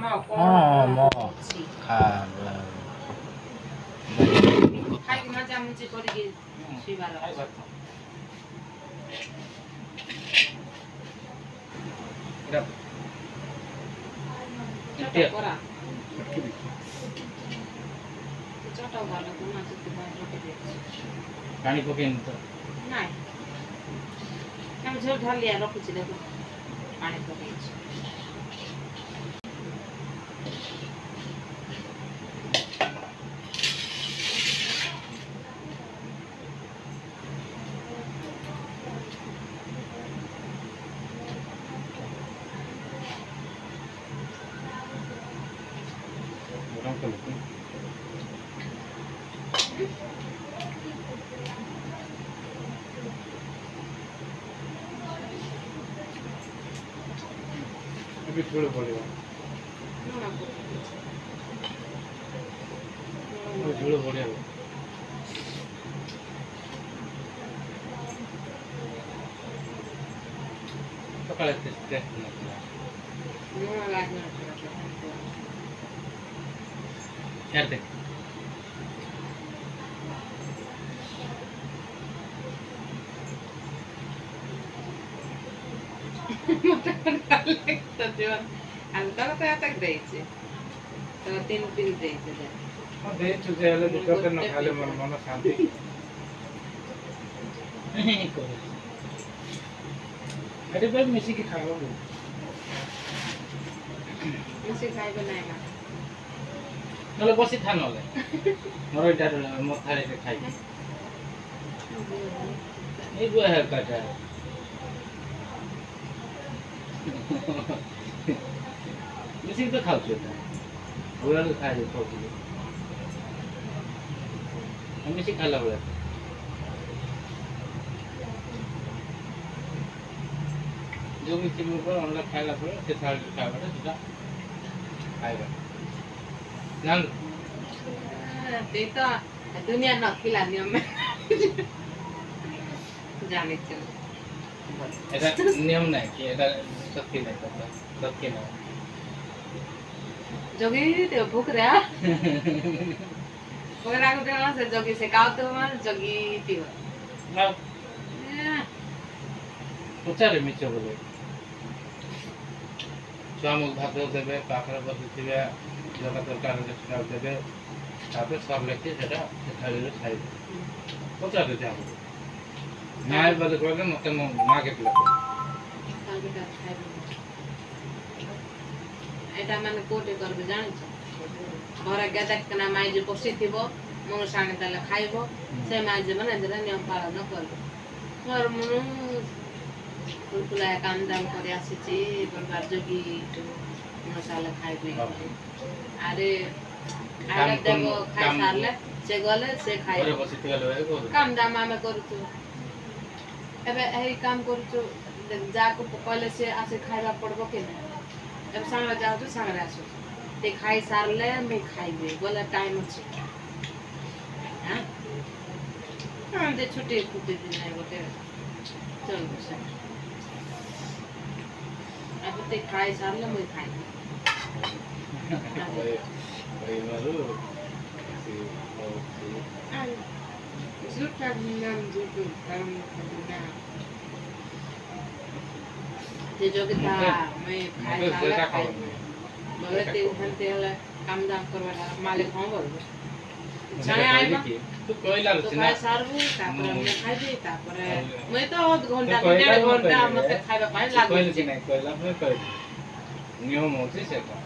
어, 뭐, 가, ଖାଇକି ମଜା ମୁଜି କରିକି ଶୋଇବାର ଚଟ କରା ଚଟ ଭଲ ଗୁଣ ସେଥିପାଇଁ ରଖିଦେଇଛି ପାଣି ପକେଇନି ତ ନାଇଁ ଆମେ ଝୋଳ ଢାଲିଆ ରଖୁଛି ଦେଖ ପାଣି ପକେଇଛି ଗରମ କଲୁ ଏବେ ଝୋଳ ପଡ଼ିବ ଝୋଳ ପଡ଼ିବ ସକାଳେ ଟେଷ୍ଟ ନଥିଲା ଛାଡ଼ି ଦେ अंतर तो आता द्यायचे तर 3 पीस द्यायचे ଦେଇଛୁ ଯେ ହେଲେ ଦୁଃଖରେ ନ ଖାଇଲେ ମୋର ମନ ଶାନ୍ତି ଏଠି ବି ମିଶିକି ଖାଇବ ମିଶି ଖାଇବେ ନାହିଁ ନା ନହେଲେ ବସିଥା ନହେଲେ ମୋର ଏଇଟା ମୋ ଥାଳିରେ ଖାଇବି ଏଇ ଗୁଆ କାଟା ମିଶିକି ତ ଖାଉଛୁ ଏଟା ଗୁଆକୁ ଖାଇଲେ ଖାଉଛୁ ମିଶିକି ଖାଇଲା ଭଳିଆ ଯେଉଁ ମିଶିକି ଅଣ୍ଡା ଖାଇଲା ପରେ ସେ ଥାଳିରେ ଖାଇବାଟା ସେଟା ଖାଇବା ଜାଣିଲୁ तो दुनिया नखिला नियम में जाने चल এটা নিয়ম নাই কি এটা সত্যি নাই কথা সত্যি না जोगी ते भूख रहा पकड़ा को देना से जोगी से काव तो मार जोगी तीव না পচারে মিছে বলে ଛୁଆମୁখ ଭାତ ଦେବେ ପାଖରେ ବସିଥିବେ ଜଗା ତରକାରୀରେ ସେଟା ଦେବେ ତାପରେ ସରିଲେ ସେଟା ସେ ଥାଳିରେ ଖାଇବେ ପଚାରେ ଯାହା न्याय बदल कर मत माँ के पिला एटा माने कोटे करबे जानि छ घरे गदा कना माई जे पसी थिबो मन साने तले खाइबो से माई जे बने जरा नियम पालन करबो और मन कुलकुला काम दाम करे आसी छी बरबार जोगी मसाला खाइबे अरे आले देबो खाइ सारले से गले से खाइ घरे बसी थिबे काम दाम आमे करू एबे एही काम करू जाको पहले से आसे खाइबा पड़बो के ना अब सांगरा जाओ तो सांगरा आसो ते खाइ सारले मैं खाइबे बोला टाइम अछि हां हां दे छुट्टी कुटे दिन नहीं होते चल बस अब ते खाइ सारले मैं खाइबे ओए मारू झूठा नाम झूठो काम करना जे जोगिता मैं खाइ साला खाइ बोले ते उठनते हला काम दाम करवाला मालिक हम बोलबो छाया आइबा तू कोइला तो खाइ सारबु तापर मैं खाइबे तापर मैं तो 1 घंटा 1.5 घंटा मते खाइबा पाइ लागो कोइला कि नहीं कोइला मैं कोइ नियम होते से का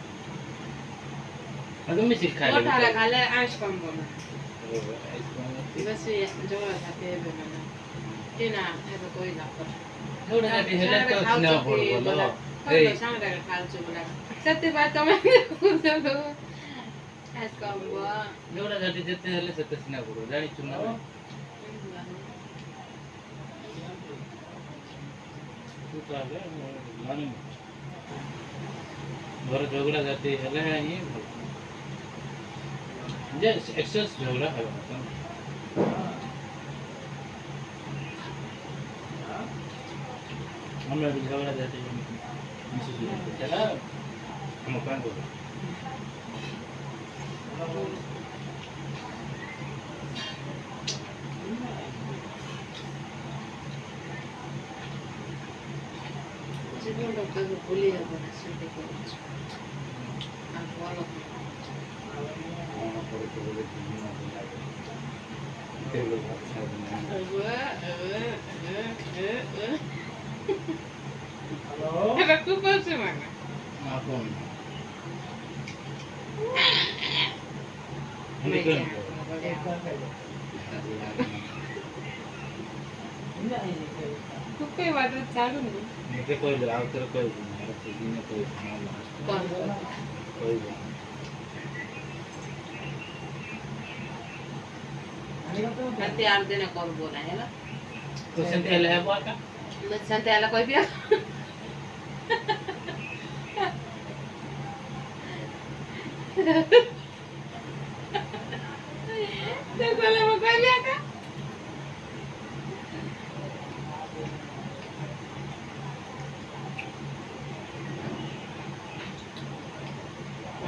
अदमी सिख खाले मोटाला खाले आंश कम बना बस ये जोड़ा खाते बना केना एबे कोइला पर जोड़ा खाते हेले तो स्नेह बोलो ए सांगरा खालछु बोला सत्य बात तो मैं आंश कम बा जोड़ा खाते जते हेले सत्य स्नेह बोलो जानि चुना तू तो आले मानी घर झगड़ा जाती हेले है ये जे एक्सेस झगड़ा है हम झगड़ा जाते हैं चला हम काम करो জীবনটা কাউকে ভুলে যাবো না সেটাই করেছি আর বলো মনে করে তো বলে দিবি না তো লাগে তেল ভাত খাবে না এটা খুব বলছে মানে এখন খুবই বাজার ছাড়ুন নিতে কইলে আর তোর কইব না আর তো দিনে কইব না কোন কইব রাতে আর দিনে করবো না হেলা তো সেন্তে এলে হবো আকা সেন্তে এলা কইবি দেখলে মো কইবি আকা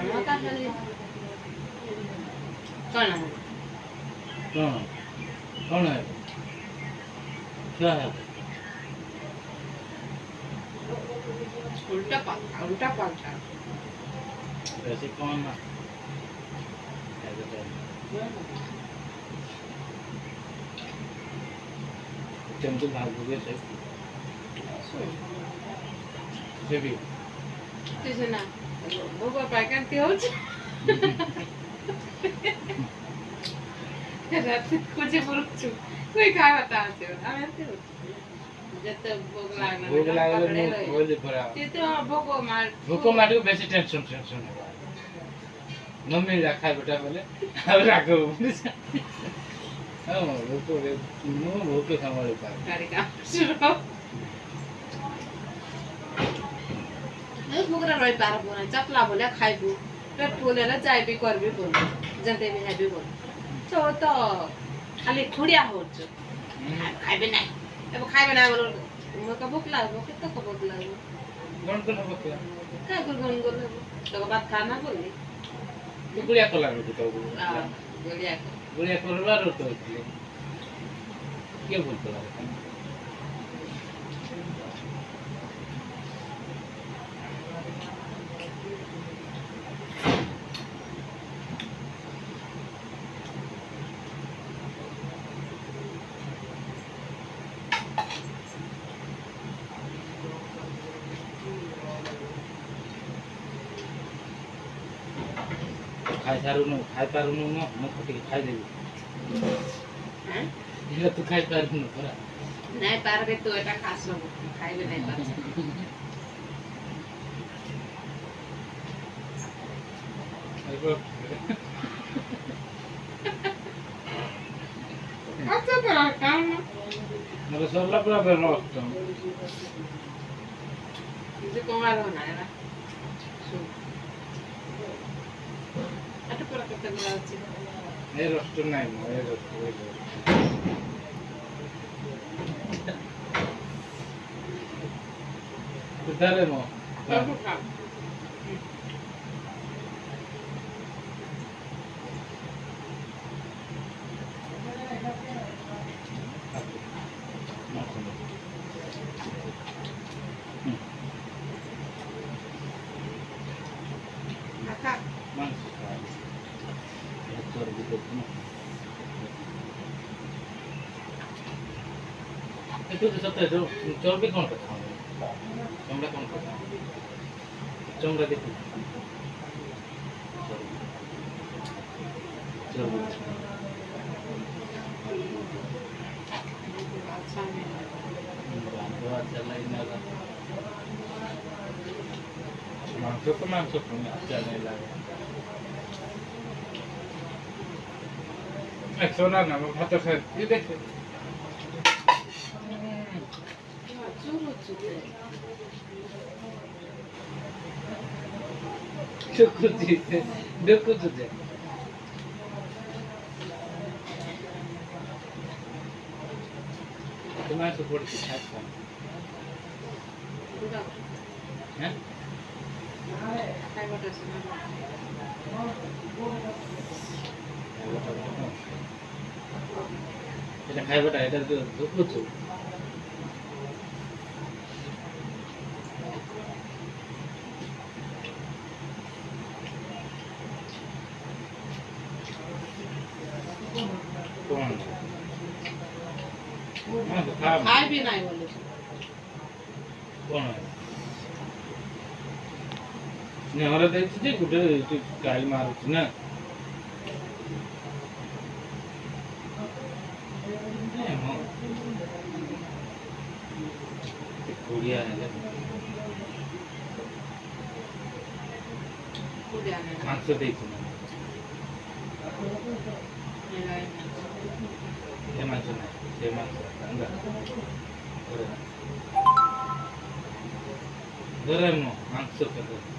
Mata kali. Kana. कौन है क्या है उल्टा पाल्टा वैसे कौन है ऐसे तो तुम तो भागोगे से भी किसी ना वो पैकेट की हो রাতে খুঁজে পড়ছু কই খাওয়াটা আছে আমি আনতে যেতে ভোগ লাগলে बोले पड़ा তেতে ভোগ মার भूको मारू बेसी टेंशन मम्मी रखा बेटा बोले अब राखो हां भूको नो भूको संभाले पा গাড়ি কাম শুরু এই ভোগরা রই পারবো না চাপলা বলে খাইবো পেট ফুলেরা যাইবি করবি বল যেতে বি খাইবি বল তো তো খালি খুঁড়িয়া হচ্ছে খাইবে না এবার খাইবে না বলো মুখে ভোক লাগবে কত ভোক লাগবে गण को ना बकिया काय गुलगुन गुल तो बात खाना बोली तो गुड़िया को लागो तो गुड़िया गुड़िया को बारो तो क्या बोलते हो खाई पारुनु न म कति खाइ देबी हैं इला तू खाई पारुनु परा नहीं पारबे तो এটা খাস না খাইবে নাই পারছে আইবো আচ্ছা পড়া কাম মোর সরলা পুরা বেরস্ত যে কমার না এরা এটা পড়া করতে লাগছে এই রস্ত নাই মো এই রস্ত ওই কোথায় মো সব খাম আকা মাংস খাই তোর ভিতর না একটু সত্যি তো চর্বি কোনটা খাও চমড়া কোনটা খাও চমড়া দেখো চর্বি আচ্ছা আমি বান্ধব আচ্ছা লাগে না মাংস তো মাংস তুমি আচ্ছা নেই লাগে সোনা না ভাত খাই এই দেখো চুরু চুরু দেখো তুই তোমার সুপোর্ট কি থাকবে পুরা হ্যাঁ খাই খাইবাটা আছে না এটা খাইবাটা এটা তো দুপুচু কোন খাইবি নাই বলে কোন नेहरा द्यायची ते कुठे ते काय मारूच ना नाही मग ते कोडी आणायला उद्या आणायला. माणसं द्यायची ना नेला आहे. ते माणसं नाही ते माणसं सांगा बरं बरं मग माणसं कसं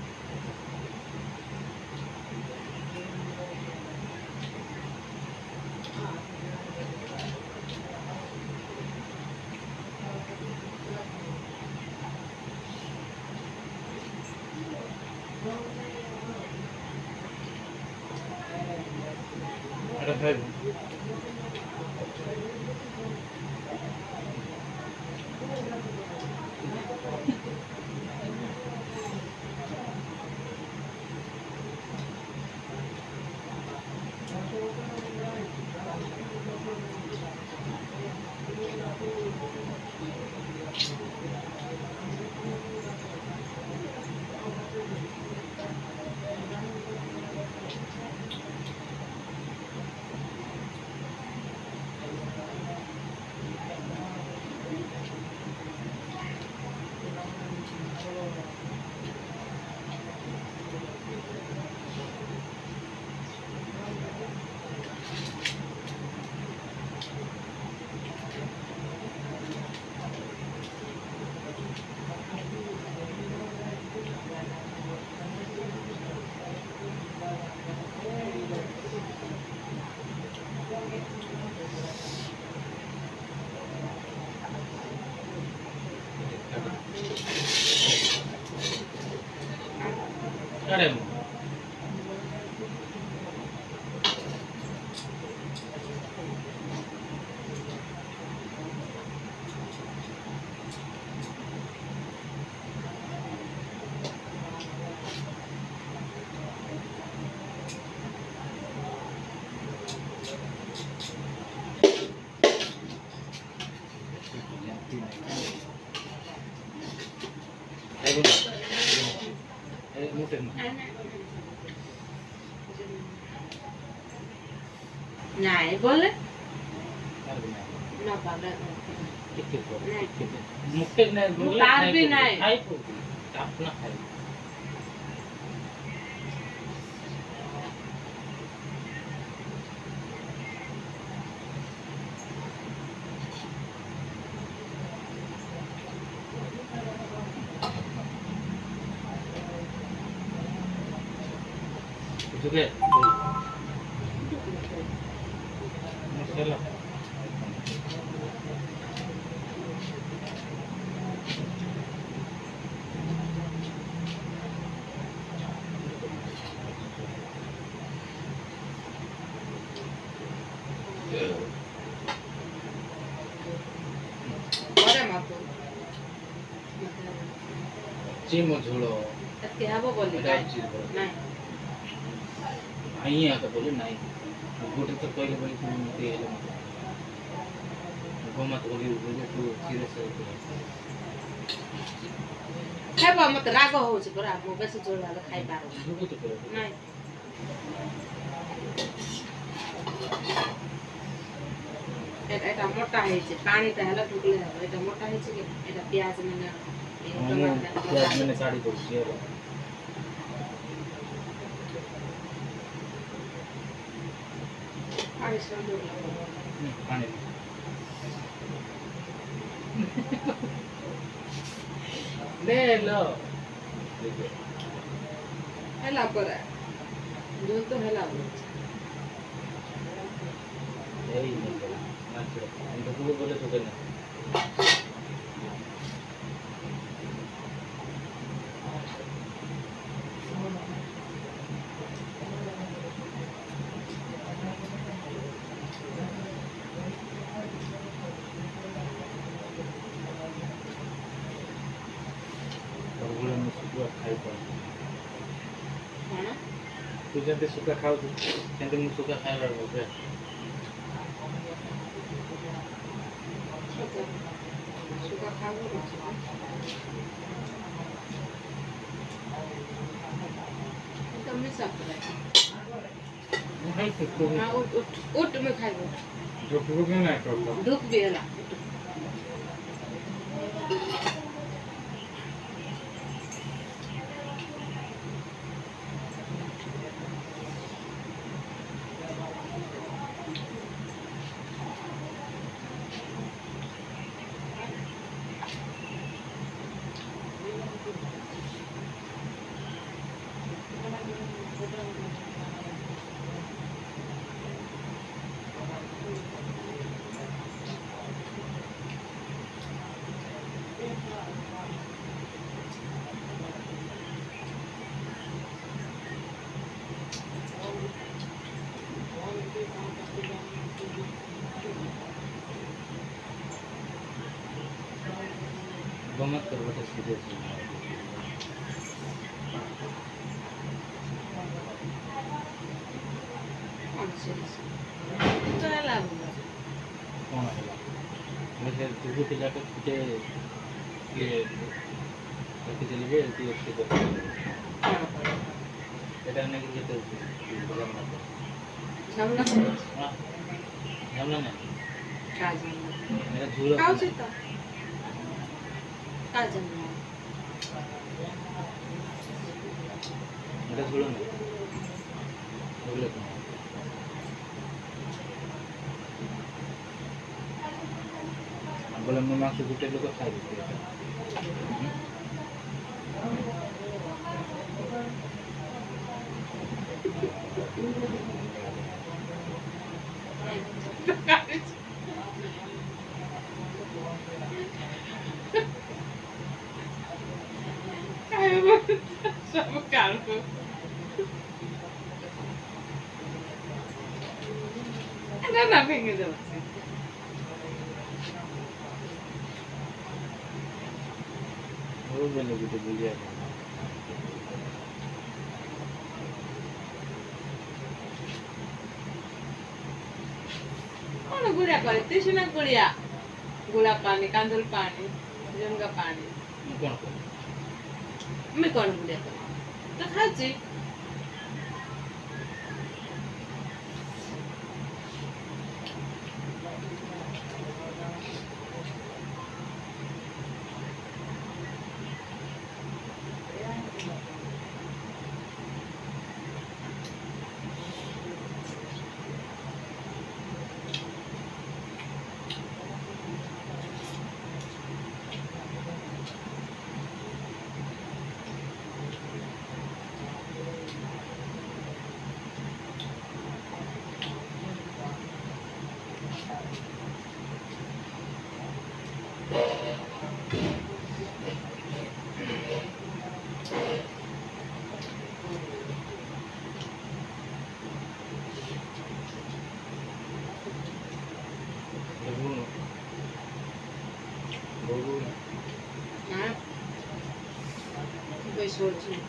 आता काय अरे नाही बोलले ना बाबा मुक्ते नाही तार बी नाही. खाय आपण खाय तुझे मसाला बरं मातो चिमो झोळो ते हवं बोलले अरे काय चीज बोल नाही नाही आता बोले नाही गोटे तर पहिले पहिले तुम्ही ते यायला गोमात बोली बोले तू सिरियस आहे ଖାଇବ ମତେ ରାଗ ହଉଛି ପରା ମୁଁ ବେଶୀ ଝୋଳ ହେଲେ ଖାଇପାରୁନି दुखो तो करो ନାଇଁ এটা মোটা ହେଇଛି ପାଣିଟା ହେଲା ଢୁକଲେ ହେବ এটা ମୋଟା ହେଇଛି କି এটা ପିଆଜ ମାନେ प्याज मैंने साड़ी को शेयर ପାଣି ସବୁ पानी ले लो ହେଲା ପରା ଝୋଳ ତ ହେଲା यही नहीं करा ना छोड़ो हम तो बोले तो करना ସବୁବେଳେ ମୁଁ ଶୁଖୁଆ ଖାଇପାରୁନି। କ'ଣ ତୁ ଯେମିତି ଶୁଖୁଆ ଖାଉଛୁ ସେମିତି ମୁଁ ଶୁଖୁଆ ଖାଇବାର ଅଭ୍ୟାସ। ଶୁଖୁଆ ଖାଇବ ତମେ ସାପଡ଼ା ମୁଁ ଖାଲି ଶୁଖୁଆ ଉଠ ମୁଁ ଖାଇବ ଶୁଖୁଆ କେମିତି ନାହିଁ କରୁଛ? ଧୂପ ବି ହେଲା गमत कर बेटा सीधे से कौन है मुझे तुझे पिला के तुझे ये रखी चली गई थी उसके बाद बेटा ने कि तो जमना हां जमना नहीं का जमना मेरा झूला का होता का जमना मेरा झूला नहीं झूले को बोले मम्मा से गुटे लोग खाई देते सब काल को ना भेंगे दो वो मैंने गुटे बुझिया कौन गुड़िया करे तीसना गुड़िया गुला पानी कांदुल पानी जंगा पानी कौन को मैं कौन गुड़िया करे तो खाची हाँ कोई सोच नहीं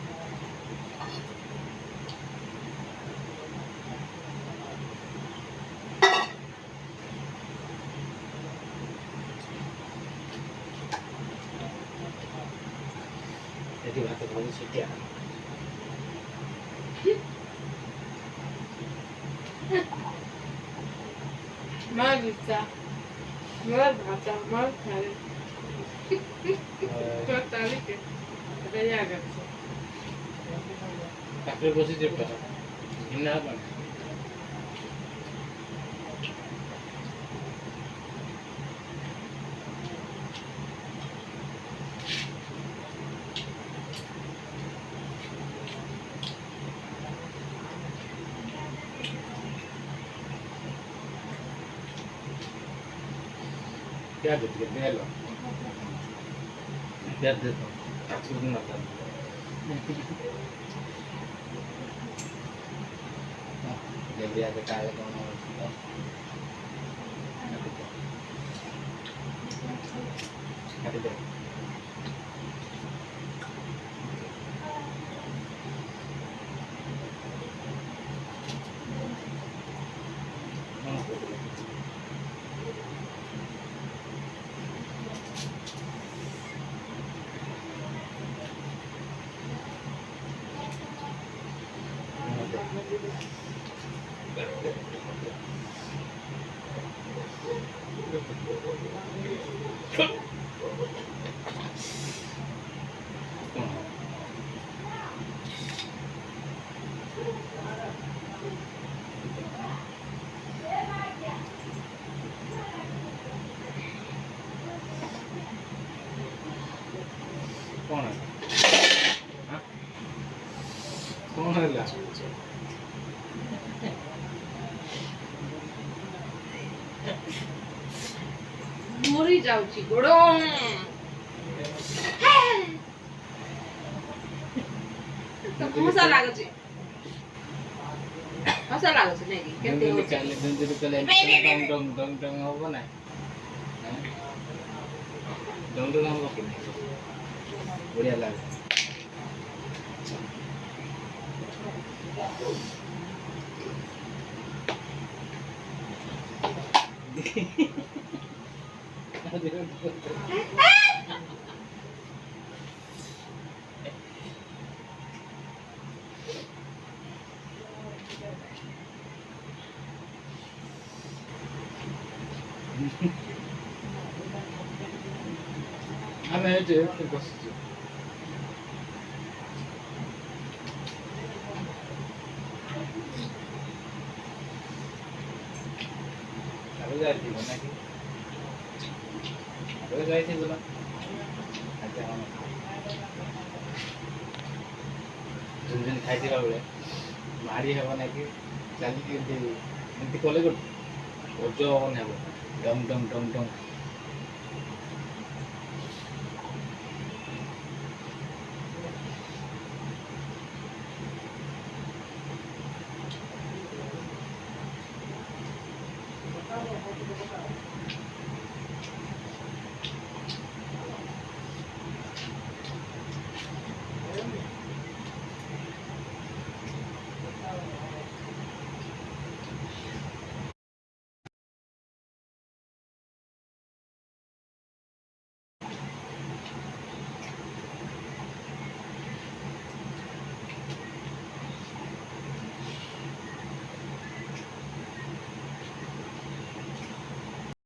यदि बात बहुत सीटिया मार बिस्सा मार भाता मार खाले तो ताली के दया कर काफी बसी जेब इन्ना बन क्या देते हैं लो क्या देता हूँ कुछ ना कर जल्दी आके काले कौन हो काट दे କ'ଣ ହେଲା କ'ଣ ହେଲା ମରି ଯାଉଛି ଗୋଡ଼ ହସା ଲାଗୁଛି ହସା ଲାଗୁଛି ନାଇଁ କି କେତେ ହଉଛି ଡଙ୍ଗ ଡଙ୍ଗ ହବ ନା ଡଙ୍ଗ ଡଙ୍ଗ ହବ କି ନାହିଁ ବଢ଼ିଆ ଲାଗେ ଆମେ ଏଠି ବସିଛୁ ଆଗରୁ ଯାଇଥିବ ନାକି ଆଗରୁ ଯାଇଥିବ ନା ଆଚ୍ଛା ହଁ ଝୁନଝୁନ ଖାଇଥିବା ବେଳେ ମାରି ହେବ ନାକି ଚାଲିକି ଏମିତି କଲେ ଗୋଟେ ଓଜ ହବନି ହେବ ଡମ୍ ଡମ୍ ଡମ୍ ଡମ୍